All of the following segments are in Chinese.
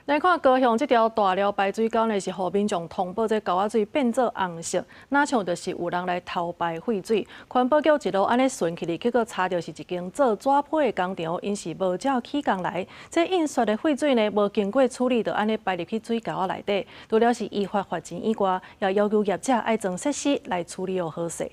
来看高雄这条大寮排水沟呢，是互民众通报这沟仔水变做红色，哪像就是有人来偷排废水。环保局一路安尼顺去哩，结果查到是一间做纸批的工厂，因是无照起工来，这印刷的废水呢，无经过处理，就安尼排入去水沟仔内底。除了是依法罚钱以外，也要求业者爱装设施来处理好好势。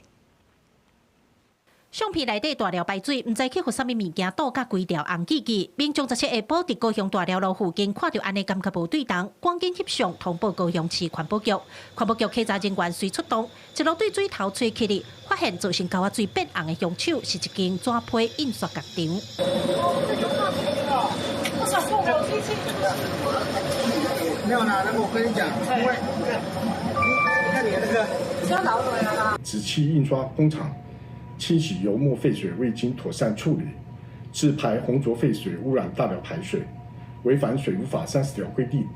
橡皮内底大寮排水，唔知去互啥物物件倒甲规条红记记。民众17下晡伫高雄大寮路附近看到安尼，感觉无对当，赶紧翕相通报高雄市环保局。环保局稽查人员随出动，一路对水头吹起哩，发现造成沟仔水变红的凶手是一间纸批印刷工厂。没有啦，那个我跟你讲，因为你看你的那个，要老回来了。纸器印刷工厂。 清洗油墨废水未经妥善处理，自排浑浊废水污染大寮排水，违反水务法30条规定，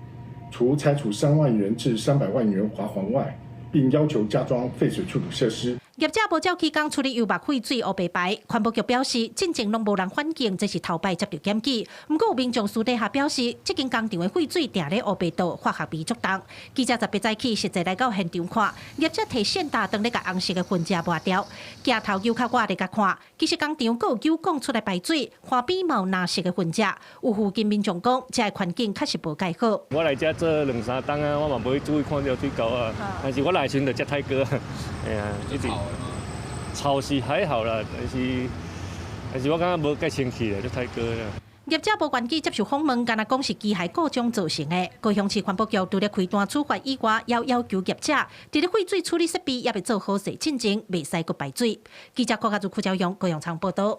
除裁处3万元至300万元罚款外，并要求加装废水处理设施。 业者无照起工处理油墨废水黑白排，环保局表示，进前拢无人反映，这是头摆接到检举。不过有民众私底下表示，这间工厂的废水定咧黑白道，化学味足重。记者18早起实际来到现场看，业者摕线打灯咧，甲红色的混汁抹掉。镜头右靠我咧甲看，其实工厂阁有油讲出来排水，花边毛蓝色的混汁。有附近民众讲，这个环境确实无介好。我来遮做2、3档啊，我嘛无去注意看到水沟啊，但是我来时就遮太高，哎呀，一直。 潮是还好啦，但是我感觉无介清气咧，就太高了。业者无愿意接受访问，敢若讲是机械故障造成的。高雄市环保局除了开单处罚以外，也要求业者伫咧废水处理设备也要做好势进前，袂使阁排水。记者郭家祖、邱朝阳高雄场报道。